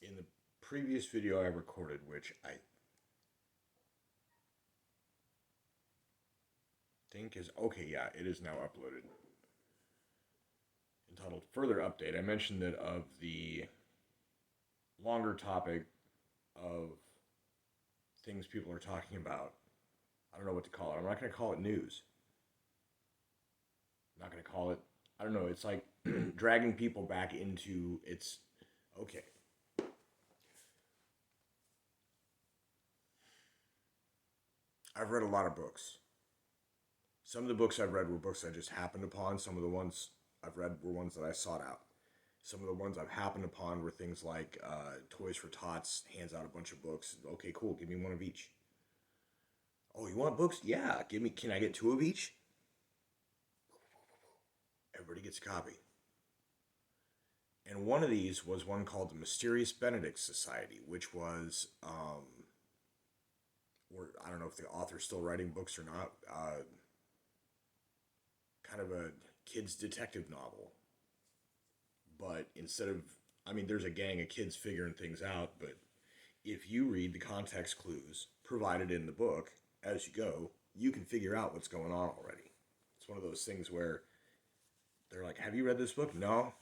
in the previous video I recorded, which I think is okay, yeah, it is now uploaded. Entitled Further Update, I mentioned that of the longer topic of things people are talking about. I don't know what to call it. I'm not going to call it news. I'm not going to call it, I don't know, it's like dragging people back into it's okay. I've read a lot of books. Some of the books I've read were books I just happened upon. Some of the ones I've read were ones that I sought out. Some of the ones I've happened upon were things like Toys for Tots hands out a bunch of books. Okay, cool. Give me one of each. Oh, you want books? Yeah. Give me. Can I get two of each? Everybody gets a copy. And one of these was one called the Mysterious Benedict Society, which was, or I don't know if the author's still writing books or not. Kind of a kids' detective novel. But instead of, I mean, there's a gang of kids figuring things out, but if you read the context clues provided in the book as you go, you can figure out what's going on already. It's one of those things where they're like, "Have you read this book?" No.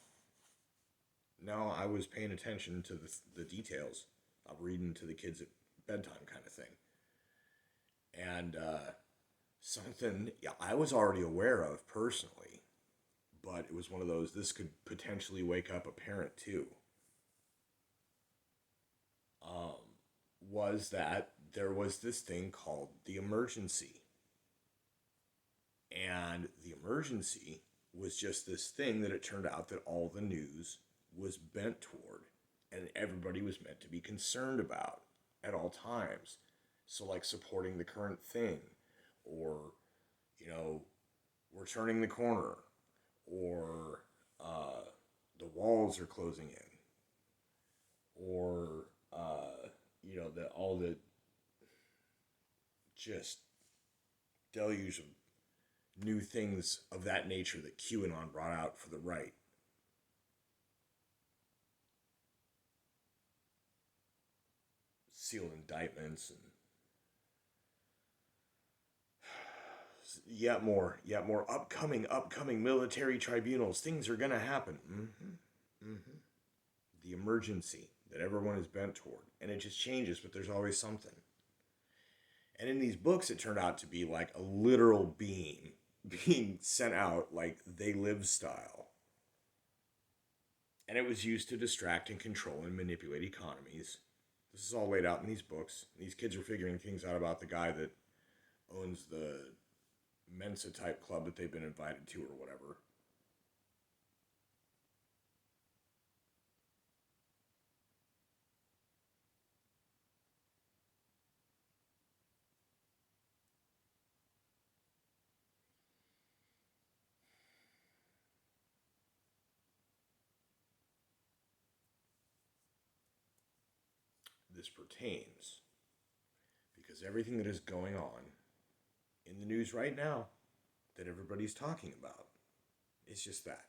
No, I was paying attention to the details of reading to the kids at bedtime kind of thing. And something yeah, I was already aware of personally, but it was one of those, this could potentially wake up a parent too. Um, was that there was this thing called the emergency. And the emergency was just this thing that it turned out that all the news was bent toward and everybody was meant to be concerned about at all times. So, like supporting the current thing, or, you know, we're turning the corner, or the walls are closing in, or, you know, all the just deluge of new things of that nature that QAnon brought out for the right. Sealed indictments and yet more upcoming military tribunals. Things are gonna happen. The emergency that everyone is bent toward, and it just changes, but there's always something. And in these books, it turned out to be like a literal beam being sent out like they live style. And it was used to distract and control and manipulate economies. This is all laid out in these books. These kids are figuring things out about the guy that owns the Mensa type club that they've been invited to or whatever. This pertains because everything that is going on in the news right now that everybody's talking about is just that.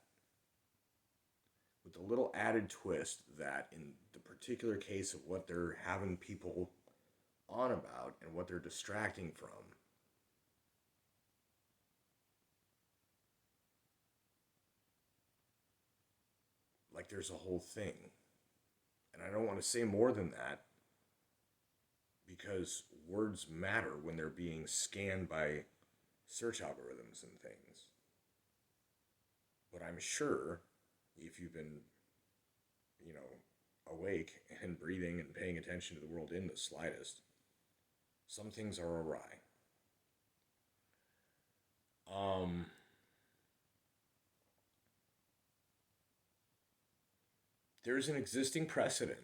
With a little added twist that, in the particular case of what they're having people on about and what they're distracting from, like there's a whole thing. And I don't want to say more than that because words matter when they're being scanned by search algorithms and things. But I'm sure if you've been, you know, awake and breathing and paying attention to the world in the slightest, some things are awry. Um, there's an existing precedent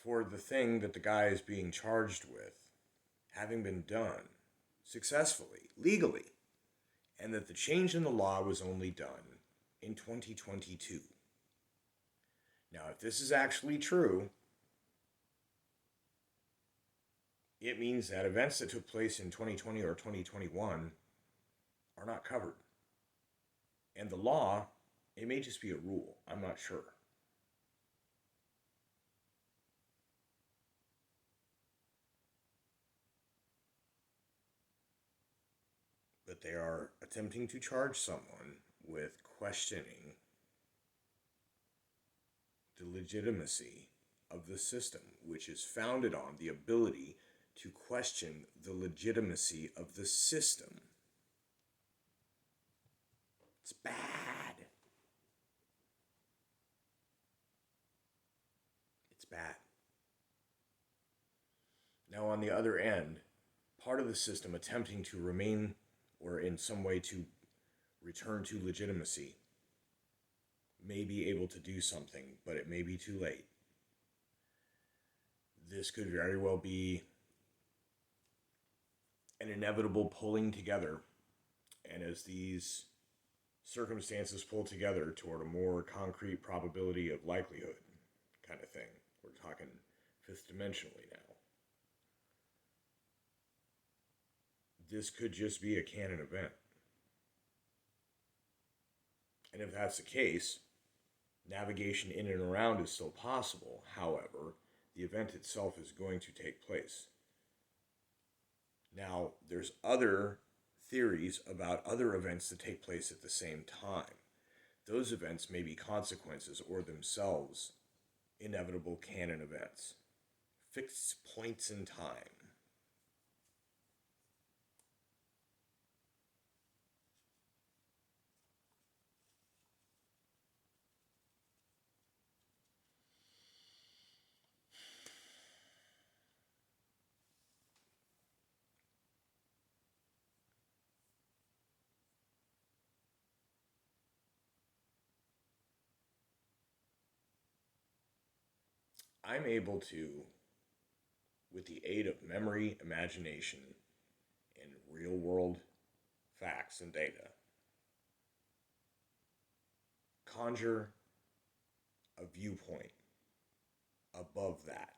for the thing that the guy is being charged with having been done successfully, legally, and that the change in the law was only done in 2022. Now, if this is actually true, it means that events that took place in 2020 or 2021 are not covered. And the law, it may just be a rule. I'm not sure. that they are attempting to charge someone with questioning the legitimacy of the system, which is founded on the ability to question the legitimacy of the system. It's bad. It's bad. Now, on the other end, part of the system attempting to remain or in some way to return to legitimacy may be able to do something, but it may be too late. This could very well be an inevitable pulling together, and as these circumstances pull together toward a more concrete probability of likelihood kind of thing, we're talking fifth dimensionally now. This could just be a canon event. And if that's the case, navigation in and around is still possible. However, the event itself is going to take place. Now, there's other theories about other events that take place at the same time. Those events may be consequences or themselves inevitable canon events, fixed points in time. I'm able to, with the aid of memory, imagination, and real world facts and data, conjure a viewpoint above that.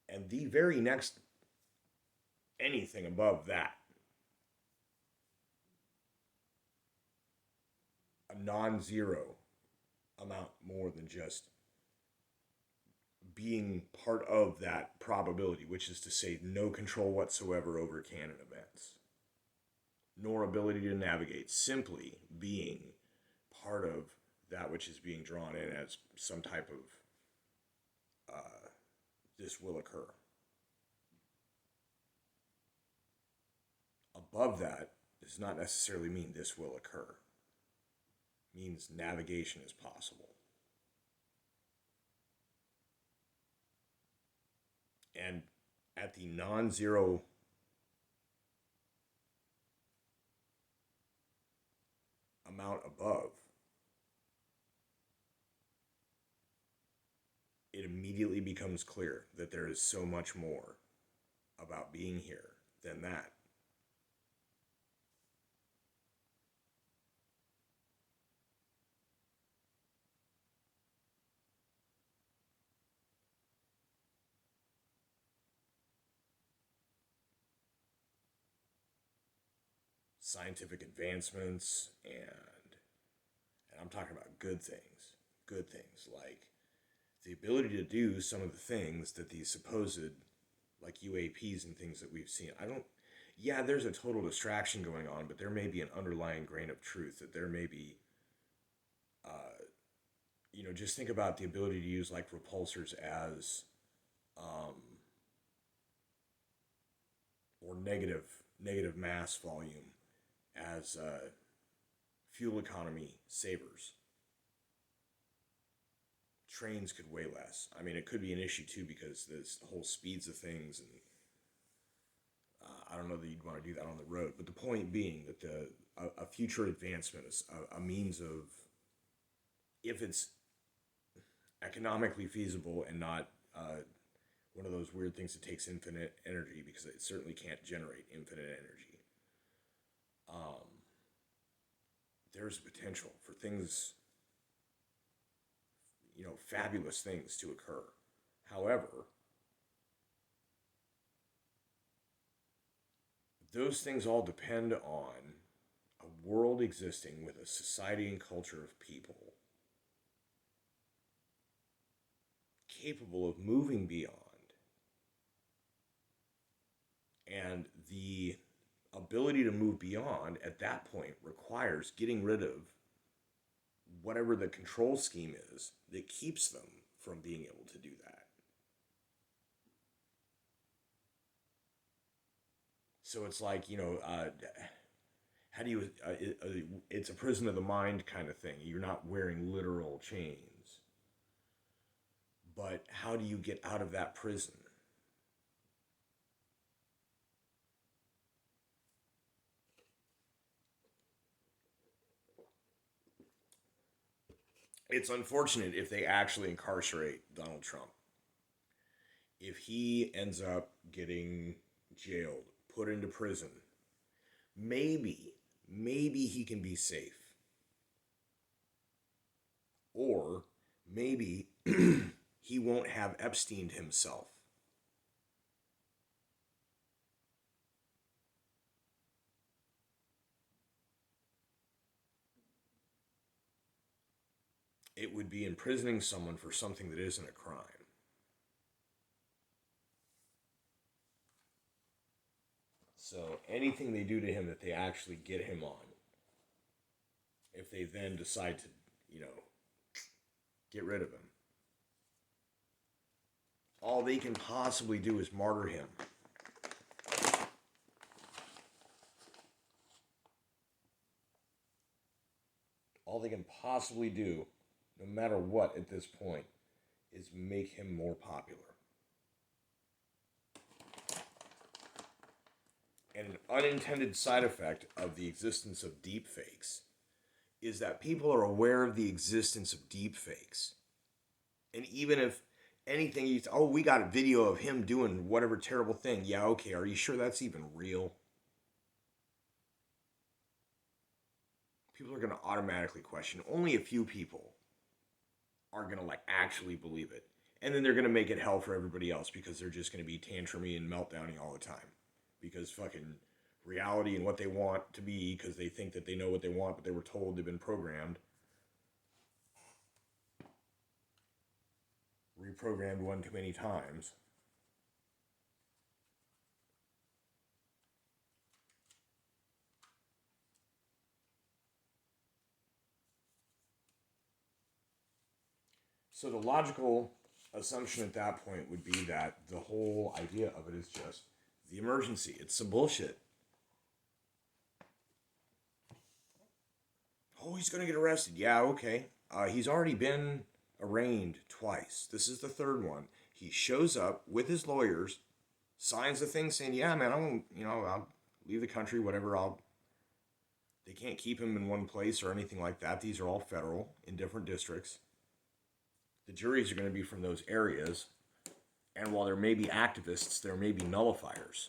And the very next anything above that, a non zero amount more than just being part of that probability, which is to say, no control whatsoever over canon events, nor ability to navigate, simply being part of that which is being drawn in as some type of this will occur. Above that does not necessarily mean this will occur. It means navigation is possible. And at the non-zero amount above, it immediately becomes clear that there is so much more about being here than that. Scientific advancements, and I'm talking about good things like the ability to do some of the things that these supposed like UAPs and things that we've seen. Yeah, there's a total distraction going on, but there may be an underlying grain of truth that there may be, just think about the ability to use like repulsors as, or negative mass volume as fuel economy savers. Trains could weigh less. I mean, it could be an issue too because this whole speeds of things, and I don't know that you'd want to do that on the road. But the point being that a future advancement is a means of, if it's economically feasible and not one of those weird things that takes infinite energy, because it certainly can't generate infinite energy. There's potential for things, fabulous things to occur. However, those things all depend on a world existing with a society and culture of people capable of moving beyond And the ability to move beyond at that point requires getting rid of whatever the control scheme is that keeps them from being able to do that. So it's like, how do you, it's a prison of the mind kind of thing. You're not wearing literal chains. But how do you get out of that prison? It's unfortunate if they actually incarcerate Donald Trump. If he ends up getting jailed, put into prison, maybe he can be safe. Or maybe he won't have Epstein himself. It would be imprisoning someone for something that isn't a crime. So anything they do to him that they actually get him on, if they then decide to, get rid of him, all they can possibly do is martyr him. All they can possibly do, no matter what at this point, is make him more popular. And an unintended side effect of the existence of deepfakes is that people are aware of the existence of deepfakes. And even if anything, we got a video of him doing whatever terrible thing. Yeah, okay, are you sure that's even real? People are going to automatically question. Only a few people are going to actually believe it. And then they're going to make it hell for everybody else because they're just going to be tantrumy and meltdowning all the time. Because fucking reality and what they want to be, because they think that they know what they want, but they were told they've been programmed. Reprogrammed one too many times. So the logical assumption at that point would be that the whole idea of it is just the emergency. It's some bullshit. Oh, he's going to get arrested. Yeah, okay. He's already been arraigned twice. This is the third one. He shows up with his lawyers, signs the thing saying, yeah, man, I'll leave the country, whatever. They can't keep him in one place or anything like that. These are all federal in different districts. The juries are going to be from those areas. And while there may be activists, there may be nullifiers.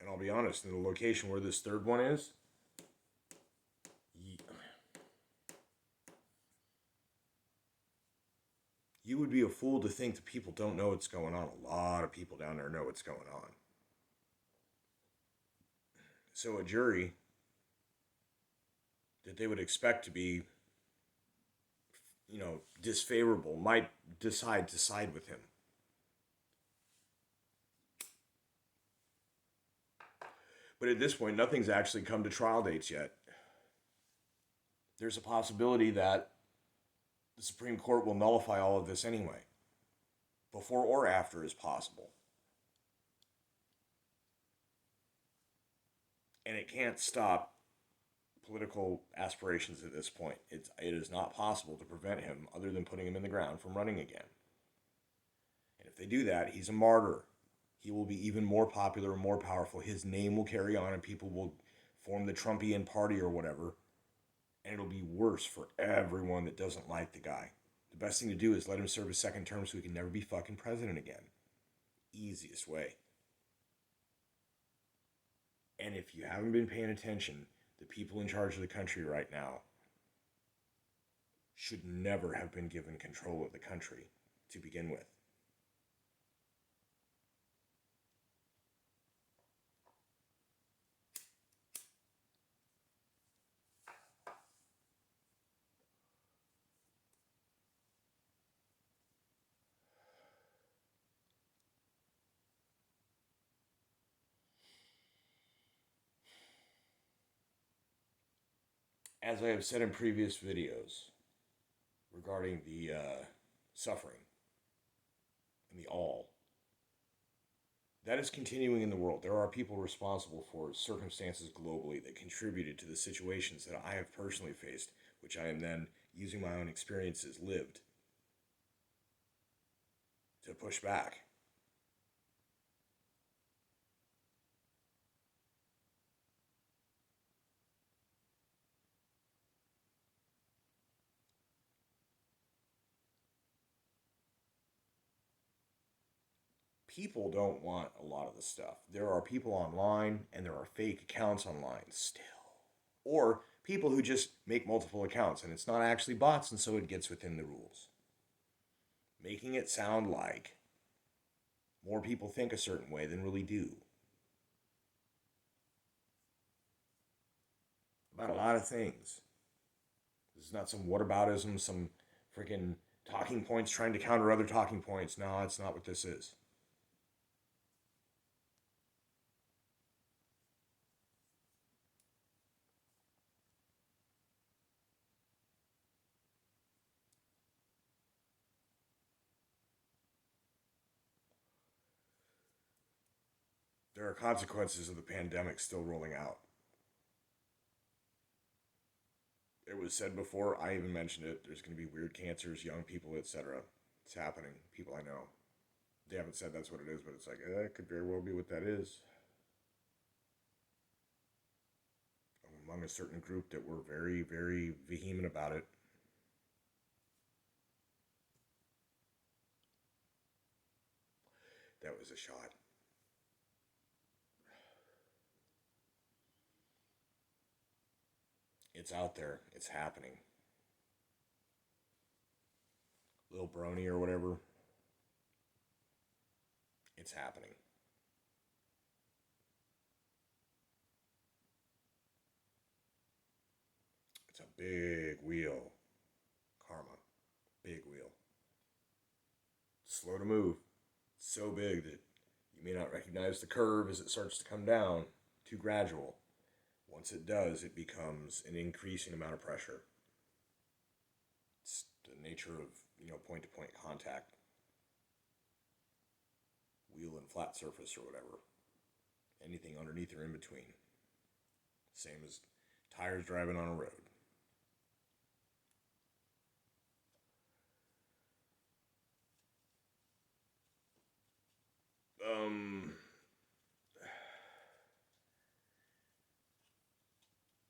And I'll be honest, in the location where this third one is, you would be a fool to think that people don't know what's going on. A lot of people down there know what's going on. So a jury that they would expect to be, disfavorable might decide to side with him. But at this point, nothing's actually come to trial dates yet. There's a possibility that the Supreme Court will nullify all of this anyway. Before or after is possible. And it can't stop political aspirations at this point. It is not possible to prevent him, other than putting him in the ground, from running again. And if they do that, he's a martyr. He will be even more popular and more powerful. His name will carry on and people will form the Trumpian party or whatever. And it'll be worse for everyone that doesn't like the guy. The best thing to do is let him serve his second term so he can never be fucking president again. Easiest way. And if you haven't been paying attention, the people in charge of the country right now should never have been given control of the country to begin with. as I have said in previous videos regarding the suffering and the all, that is continuing in the world. There are people responsible for circumstances globally that contributed to the situations that I have personally faced, which I am then using my own experiences lived to push back. People don't want a lot of the stuff. There are people online and there are fake accounts online still. Or people who just make multiple accounts and it's not actually bots and so it gets within the rules. Making it sound like more people think a certain way than really do. About a lot of things. This is not some whataboutism, some freaking talking points trying to counter other talking points. No, that's not what this is. There are consequences of the pandemic still rolling out. It was said before, I even mentioned it, there's going to be weird cancers, young people, etc. It's happening. People I know. They haven't said that's what it is, but it's like, it could very well be what that is. Among a certain group that were very, very vehement about it. That was a shot. It's out there. It's happening. Little Brony or whatever. It's happening. It's a big wheel. Karma. Big wheel. Slow to move. It's so big that you may not recognize the curve as it starts to come down. Too gradual. Once it does, it becomes an increasing amount of pressure. It's the nature of, point-to-point contact. Wheel and flat surface or whatever. Anything underneath or in between. Same as tires driving on a road.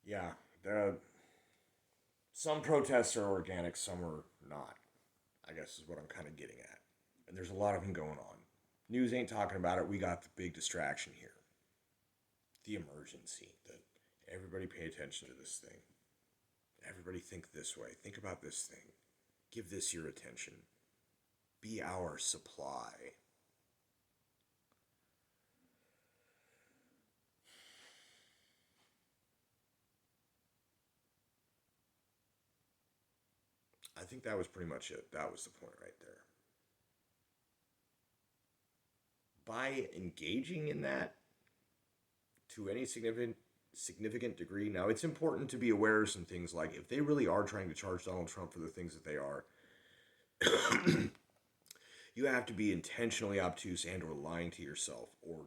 Yeah, some protests are organic, some are not. I guess is what I'm kind of getting at. And there's a lot of them going on. News ain't talking about it. We got the big distraction here. The emergency. That everybody pay attention to this thing. Everybody think this way. Think about this thing. Give this your attention. Be our supply. I think that was pretty much it. That was the point right there. By engaging in that to any significant degree, now it's important to be aware of some things like if they really are trying to charge Donald Trump for the things that they are, you have to be intentionally obtuse and or lying to yourself or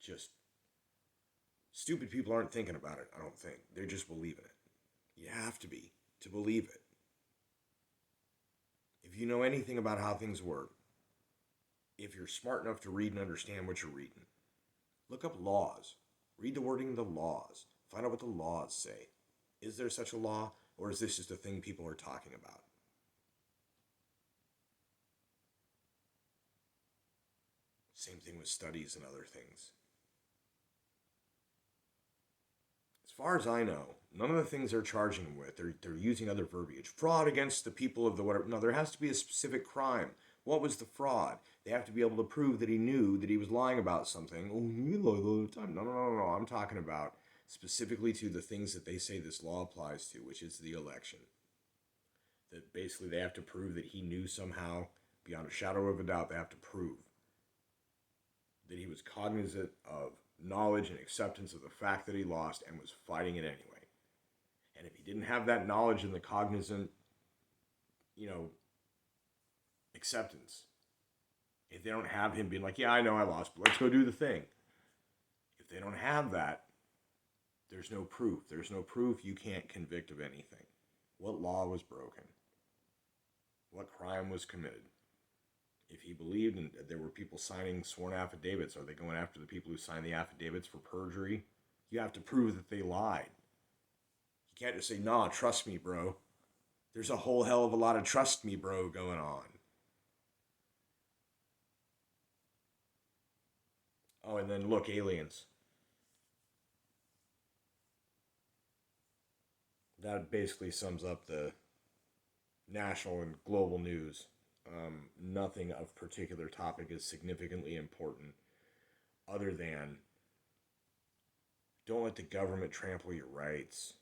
just stupid people aren't thinking about it, I don't think. They're just believing it. You have to be to believe it. If you know anything about how things work, if you're smart enough to read and understand what you're reading, look up laws. Read the wording of the laws. Find out what the laws say. Is there such a law, or is this just a thing people are talking about? Same thing with studies and other things. As far as I know, none of the things they're charging him with, they're using other verbiage. Fraud against the people of the whatever. No, there has to be a specific crime. What was the fraud? They have to be able to prove that he knew that he was lying about something. Oh, he lied all the time. No. I'm talking about specifically to the things that they say this law applies to, which is the election. That basically they have to prove that he knew somehow, beyond a shadow of a doubt, they have to prove that he was cognizant of knowledge and acceptance of the fact that he lost and was fighting it anyway. And if he didn't have that knowledge and the cognizant, you know, acceptance, if they don't have him being like, yeah, I know I lost, but let's go do the thing. If they don't have that, there's no proof. There's no proof, you can't convict of anything. What law was broken? What crime was committed? If he believed and there were people signing sworn affidavits, are they going after the people who signed the affidavits for perjury? You have to prove that they lied. You can't just say, nah, trust me, bro. There's a whole hell of a lot of trust me, bro, going on. Oh, and then look, aliens. That basically sums up the national and global news. Nothing of particular topic is significantly important other than don't let the government trample your rights.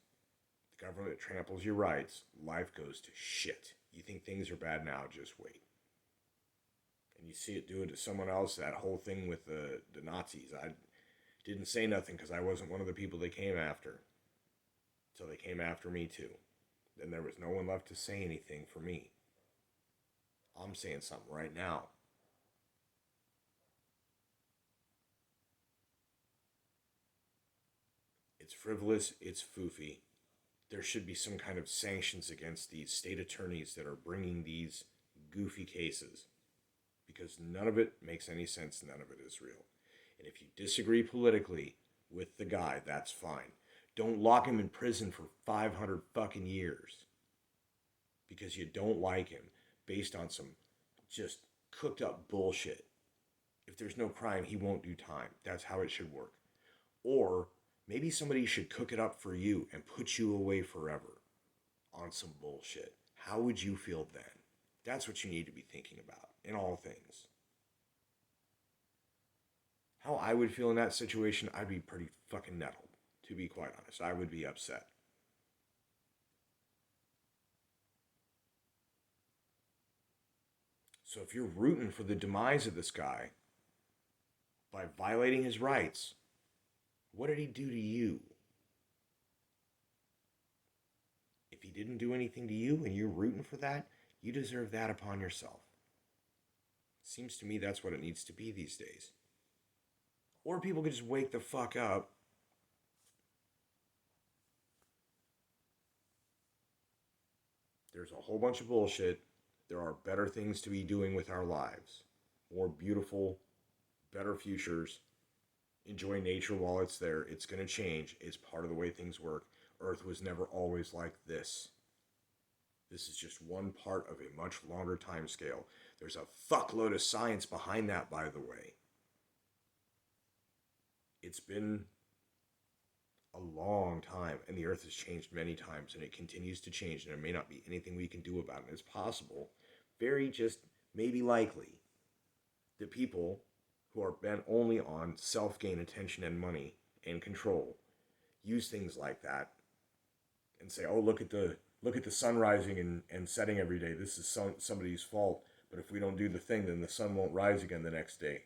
The government tramples your rights, life goes to shit. You think things are bad now, just wait. And you see it do it to someone else, that whole thing with the Nazis. I didn't say nothing because I wasn't one of the people they came after. So they came after me too. Then there was no one left to say anything for me. I'm saying something right now. It's frivolous, it's foofy. There should be some kind of sanctions against these state attorneys that are bringing these goofy cases because none of it makes any sense, none of it is real. And if you disagree politically with the guy, that's fine. Don't lock him in prison for 500 fucking years because you don't like him based on some just cooked up bullshit. If there's no crime, he won't do time. That's how it should work. Or maybe somebody should cook it up for you and put you away forever on some bullshit. How would you feel then? That's what you need to be thinking about in all things. How I would feel in that situation, I'd be pretty fucking nettled, to be quite honest. I would be upset. So if you're rooting for the demise of this guy by violating his rights, what did he do to you? If he didn't do anything to you and you're rooting for that, you deserve that upon yourself. Seems to me that's what it needs to be these days. Or people could just wake the fuck up. There's a whole bunch of bullshit. There are better things to be doing with our lives. More beautiful, better futures. Enjoy nature while it's there. It's going to change. It's part of the way things work. Earth was never always like this. This is just one part of a much longer time scale. There's a fuckload of science behind that, by the way. It's been a long time, and the Earth has changed many times, and it continues to change, and there may not be anything we can do about it. It's possible, very just maybe likely, that people who are bent only on self-gain, attention, and money, and control, use things like that, and say, oh, look at the sun rising and setting every day. This is somebody's fault, but if we don't do the thing, then the sun won't rise again the next day.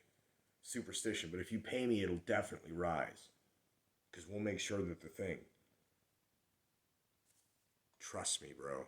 Superstition, but if you pay me, it'll definitely rise. Because we'll make sure that the thing. Trust me, bro.